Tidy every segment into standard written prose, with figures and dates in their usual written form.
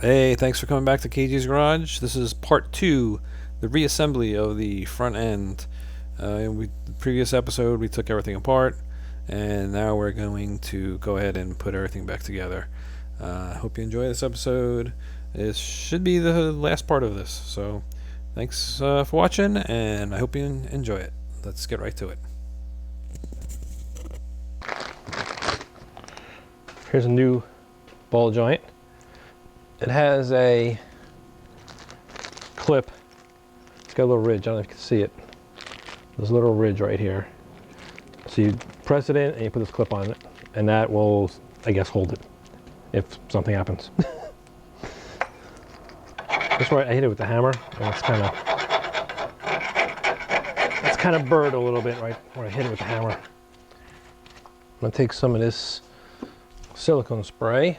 Hey, thanks for coming back to KG's Garage. This is part 2, the reassembly of the front end. In the previous episode, we took everything apart, and now we're going to go ahead and put everything back together. I hope you enjoy this episode. It should be the last part of this, so thanks for watching, and I hope you enjoy it. Let's get right to it. Here's a new ball joint. It has a clip. It's got a little ridge. I don't know if you can see it. There's a little ridge right here. So you press it in and you put this clip on it, and that will, I guess, hold it if something happens. That's why I hit it with the hammer, and it's kind of burred a little bit right where I hit it with the hammer. I'm gonna take some of this silicone spray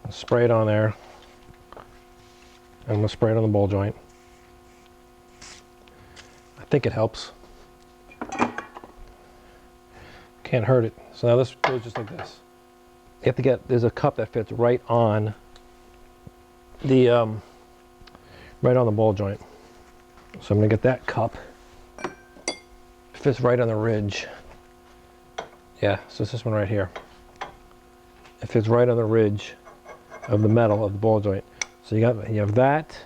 and spray it on there. I'm gonna spray it on the ball joint. I think it helps. Can't hurt it. So now this goes just like this. You have to get, there's a cup that fits right on the ball joint. So I'm gonna get that cup. It fits right on the ridge. Yeah, so it's this one right here. It fits right on the ridge of the metal of the ball joint. So you have that,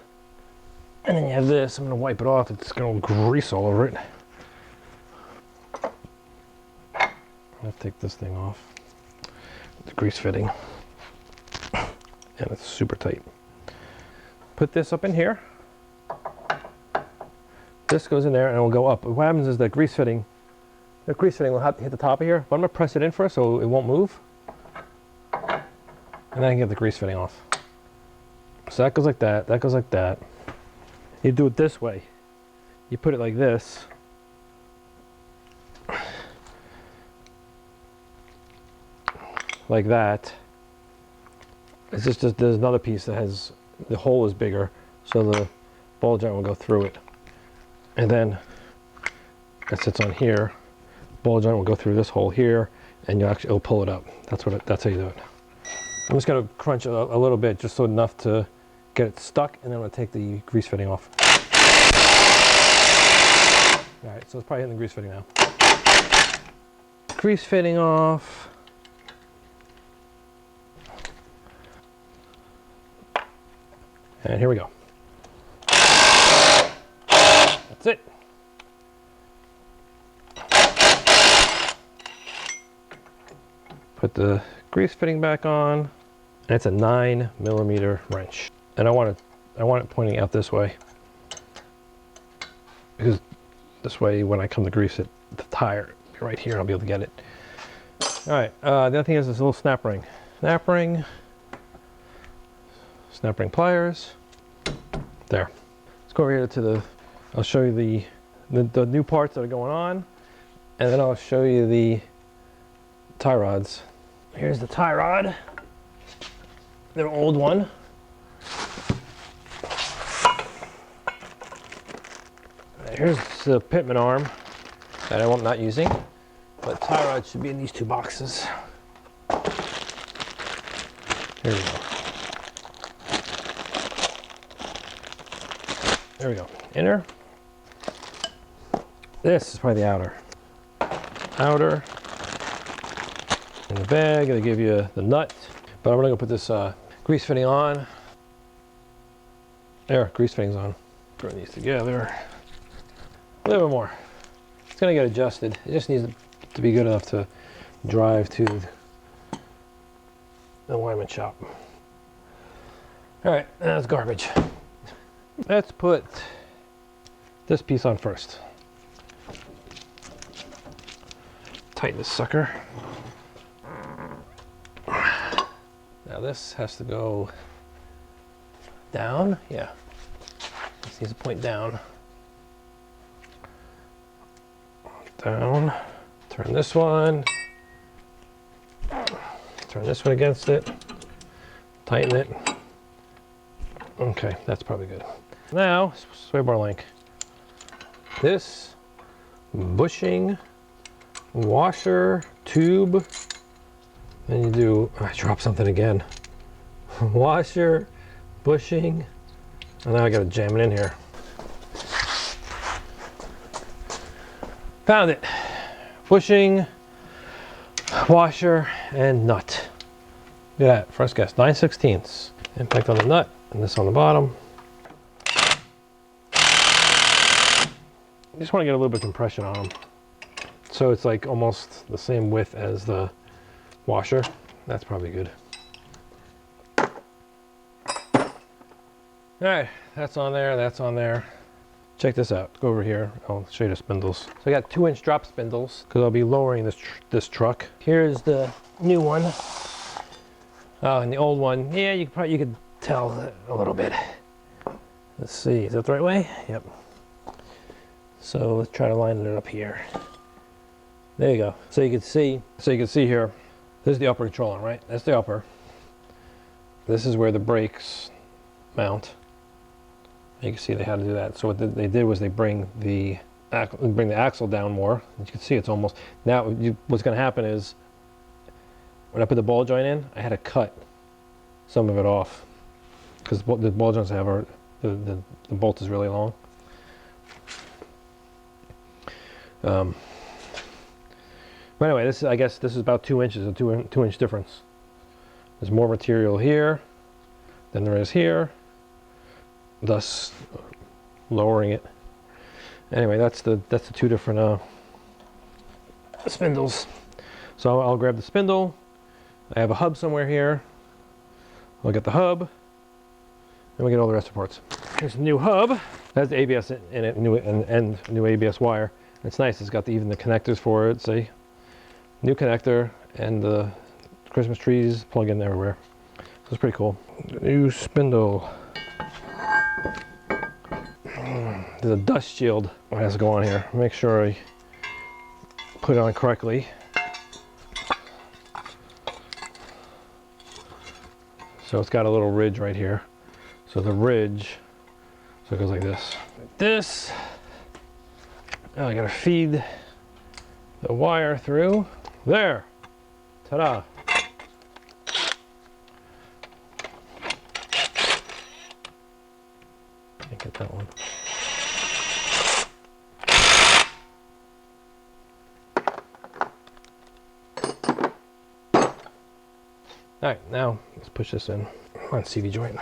and then you have this. I'm gonna wipe it off. It's gonna grease all over it. I'm gonna take this thing off. The grease fitting, and it's super tight. Put this up in here. This goes in there, and it will go up. What happens is that grease fitting will have to hit the top of here. But I'm gonna press it in first so it won't move, and then I can get the grease fitting off. So that goes like that, that goes like that. You do it this way. You put it like this. Like that. It's just there's another piece that has, the hole is bigger, so the ball joint will go through it. And then it sits on here. Ball joint will go through this hole here, and it'll pull it up. That's how you do it. I'm just gonna crunch it a little bit, just so enough to get it stuck, and then I'm gonna take the grease fitting off. All right, so it's probably hitting the grease fitting now. Grease fitting off. And here we go. That's it. Put the grease fitting back on, and it's a 9mm wrench. And I want it pointing out this way, because this way when I come to grease it, the tire will be right here, and I'll be able to get it. All right, the other thing is this little snap ring. Snap ring pliers. There. Let's go over here to I'll show you the new parts that are going on, and then I'll show you the tie rods. Here's the tie rod, the old one. Here's the pitman arm that I'm not using, but tie rods should be in these two boxes. Here we go. There we go. Inner. This is probably the outer. Outer. In the bag, they give you the nut, but I'm gonna go put this grease fitting on. There, grease fitting's on. Throw these together. A little bit more. It's gonna get adjusted. It just needs to be good enough to drive to the alignment shop. All right, that's garbage. Let's put this piece on first. Tighten this sucker. Now this has to go down. Yeah, this needs to point down. Down. Turn this one. Turn this one against it. Tighten it. Okay, that's probably good. Now, sway bar link. This bushing washer tube. Then you do, I dropped something again. Washer, bushing, and now I gotta jam it in here. Found it. Bushing, washer, and nut. Look at that, first guess, 9/16. Impact on the nut, and this on the bottom. I just want to get a little bit of compression on them. So it's like almost the same width as the washer. That's probably good. All right, that's on there, that's on there. Check this out, go over here. I'll show you the spindles. So I got 2-inch drop spindles because I'll be lowering this truck. Here's the new one. Oh, and the old one, yeah, you could tell a little bit. Let's see, is that the right way? Yep. So let's try to line it up here. There you go. So you can see here, this is the upper control arm, right? That's the upper. This is where the brakes mount. You can see they had to do that. So what they did was they bring the axle down more. As you can see, it's almost, now what's going to happen is when I put the ball joint in, I had to cut some of it off because the ball joints have the bolt is really long. But anyway, I guess this is about 2 inches, a 2-inch difference. There's more material here than there is here, thus lowering it. Anyway, that's the 2 different spindles. So I'll grab the spindle. I have a hub somewhere here. I'll get the hub, and we'll get all the rest of the parts. Here's a new hub. It has the ABS in it, and new ABS wire. It's nice, it's got even the connectors for it, see? New connector, and the Christmas trees plug in everywhere. So it's pretty cool. New spindle. There's a dust shield that has to go on here. Make sure I put it on correctly. So it's got a little ridge right here. So the ridge, so it goes like this. This. Now I gotta feed the wire through. There! Ta-da! Can't get that one. Alright, now let's push this in on CV joint.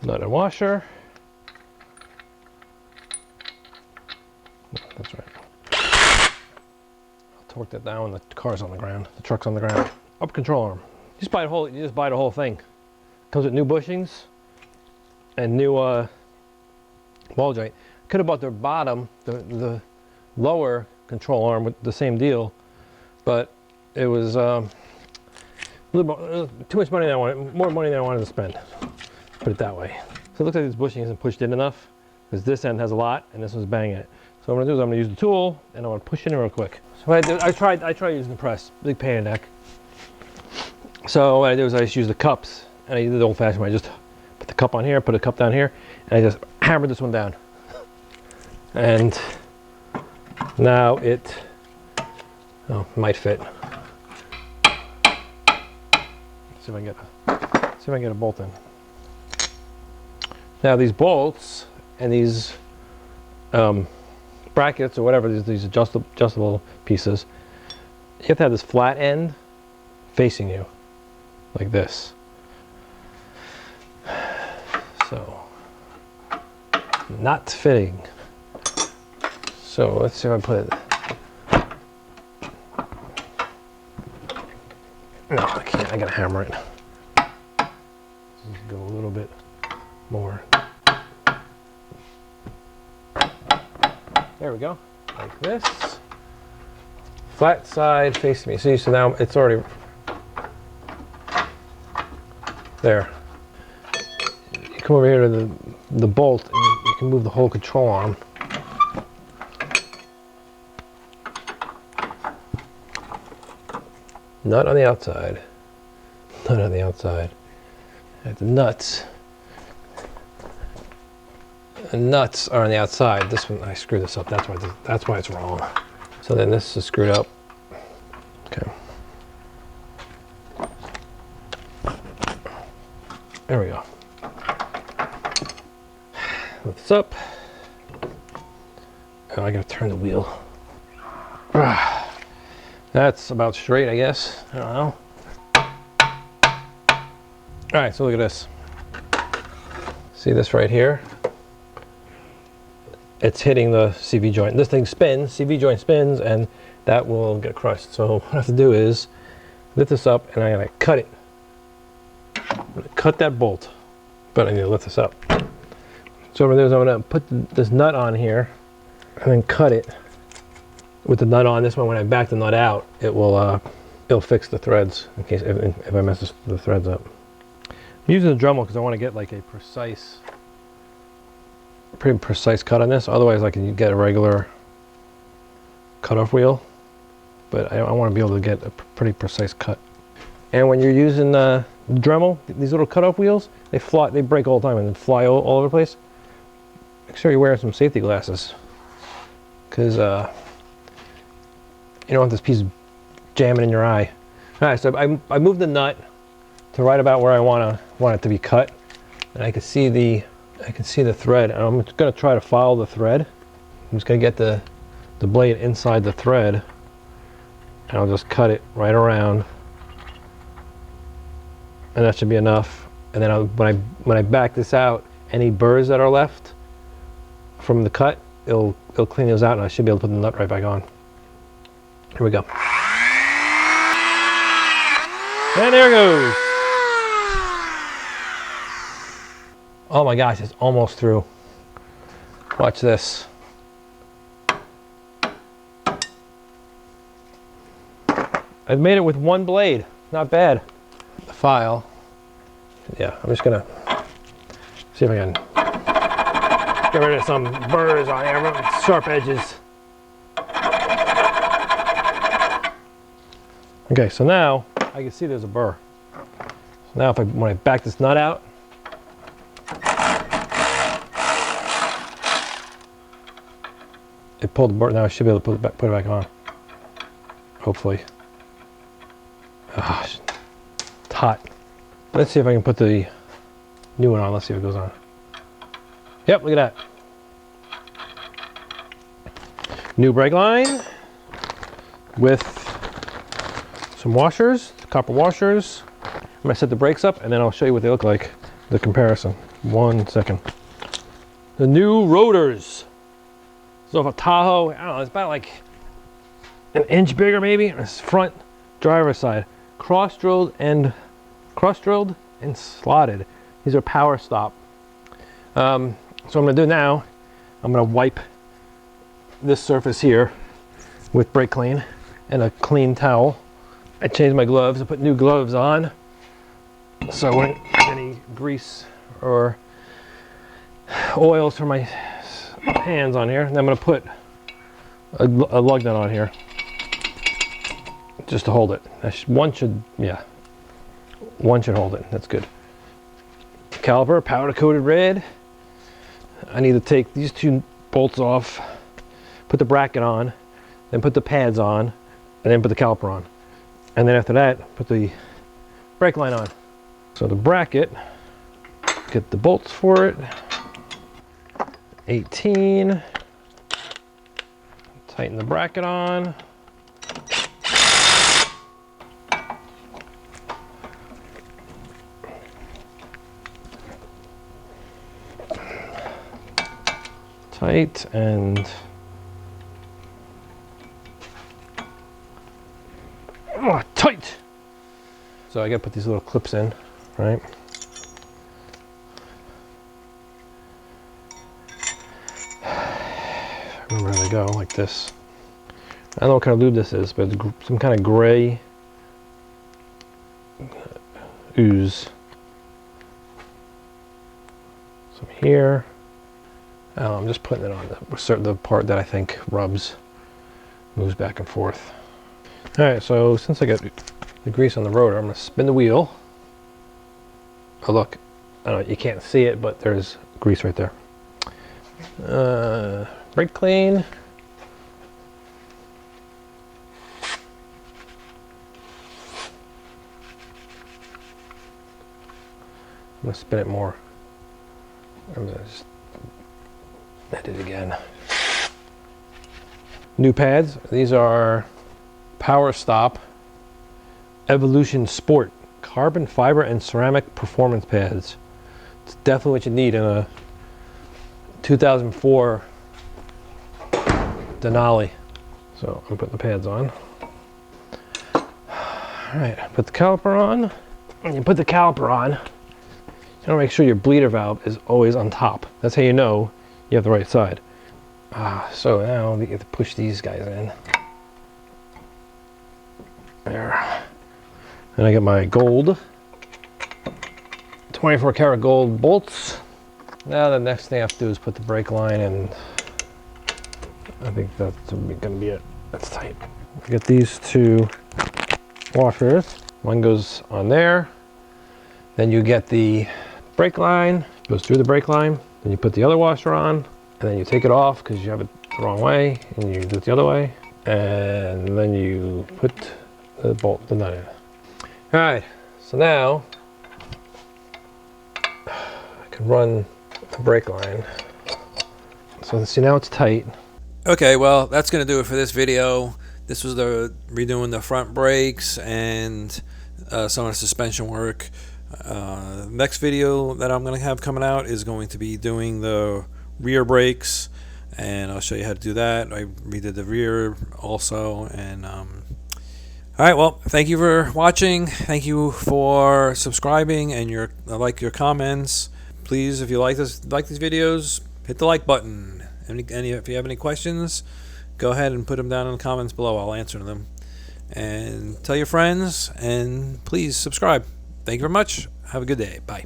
Nut and washer. That's right. I'll torque that down when the car's on the ground. The truck's on the ground. Up control arm. You just buy the whole thing. Comes with new bushings and new ball joint. Could have bought the bottom, the lower control arm with the same deal, but it was a little more, too much money than I wanted, more money than I wanted to spend. Put it that way. So it looks like this bushing isn't pushed in enough because this end has a lot and this one's banging it. So what I'm gonna do is I'm gonna use the tool and I'm gonna push it in real quick. So what I tried using the press, big pain in the neck. So what I did was I just used the cups and I did the old fashioned way. I just put the cup on here, put a cup down here, and I just hammered this one down. And now it might fit. Let's see if I can get a bolt in. Now these bolts and these brackets or whatever, these adjustable pieces, you have to have this flat end facing you, like this. So, not fitting. So let's see if I put it. No, I can't, I gotta hammer it. Just go a little bit more. There we go, like this. Flat side facing me. See, so now it's already there. You come over here to the bolt and you can move the whole control arm. Nut on the outside. Nut on the outside. At the nuts. The nuts are on the outside. This one, I screwed this up. That's why it's wrong. So then this is screwed up. Okay. There we go. Lift this up. Oh, I gotta turn the wheel. That's about straight, I guess. I don't know. All right, so look at this. See this right here? It's hitting the CV joint. This thing spins, CV joint spins, and that will get crushed. So what I have to do is lift this up, and I'm gonna cut it. I'm gonna cut that bolt, but I need to lift this up. So what I'm gonna do is I'm gonna put this nut on here, and then cut it with the nut on. This one, when I back the nut out, it'll fix the threads in case if I mess the threads up. I'm using the Dremel because I want to get like a pretty precise cut on this. Otherwise, I can get a regular cutoff wheel, but I want to be able to get a pretty precise cut. And when you're using the Dremel, these little cutoff wheels, they break all the time and fly all over the place. Make sure you're wearing some safety glasses, because you don't want this piece jamming in your eye. All right, so I moved the nut to right about where I want it to be cut, and I can see the thread. And I'm going to try to follow the thread. I'm just going to get the blade inside the thread, and I'll just cut it right around, and that should be enough. And then when I back this out, any burrs that are left from the cut, it'll clean those out, and I should be able to put the nut right back on. Here we go. And there it goes. Oh my gosh, it's almost through. Watch this. I've made it with one blade. Not bad. The file. Yeah, I'm just gonna see if I can get rid of some burrs on there, sharp edges. Okay, so now I can see there's a burr. So now when I back this nut out, it pulled the burr. Now I should be able to put it back on. Hopefully. Ah, it's hot. Let's see if I can put the new one on. Let's see if it goes on. Yep, look at that. New brake line with some washers, copper washers. I'm gonna set the brakes up and then I'll show you what they look like, the comparison. 1 second. The new rotors. So of a Tahoe, I don't know, it's about like an inch bigger maybe. It's front driver's side. Cross-drilled and slotted. These are Powerstop. So what I'm gonna do now, I'm gonna wipe this surface here with brake clean and a clean towel. I changed my gloves. I put new gloves on, so I wouldn't get any grease or oils from my hands on here. And I'm going to put a lug nut on here just to hold it. One should hold it. That's good. Caliper, powder coated red. I need to take these two bolts off, put the bracket on, then put the pads on, and then put the caliper on. And then after that, put the brake line on. So the bracket, get the bolts for it. 18. Tighten the bracket on. Tight and tight. So I gotta put these little clips in, right? Remember how they go, like this. I don't know what kind of lube this is, but it's some kind of gray ooze. Some here. Oh, I'm just putting it on the part that I think rubs, moves back and forth. All right, so since I got the grease on the rotor, I'm gonna spin the wheel. Oh look, I don't know, you can't see it, but there's grease right there. Brake clean. I'm gonna spin it more. I'm gonna just hit it again. New pads. These are Powerstop Evolution Sport carbon fiber and ceramic performance pads. It's definitely what you need in a 2004 Denali. So I'm putting the pads on. All right, put the caliper on. When you put the caliper on, you want to make sure your bleeder valve is always on top. That's how you know you have the right side. So now you have to push these guys in. There. And I get my gold 24 karat gold bolts. Now the next thing I have to do is put the brake line in. I think that's gonna be it. That's tight. I get these two washers. One goes on there. Then you get the brake line, goes through the brake line. Then you put the other washer on, and then you take it off because you have it the wrong way, and you do it the other way. And then you put the bolt, the nut in. All right, so now I can run the brake line. So see, now it's tight. Okay, well, that's going to do it for this video. This was the redoing the front brakes and some of the suspension work. Next video that I'm going to have coming out is going to be doing the rear brakes, and I'll show you how to do that. I redid the rear also. And all right, well, thank you for watching. Thank you for subscribing and your comments. Please, if you like these videos, hit the like button. If you have any questions, go ahead and put them down in the comments below. I'll answer them. And tell your friends, and please subscribe. Thank you very much. Have a good day. Bye.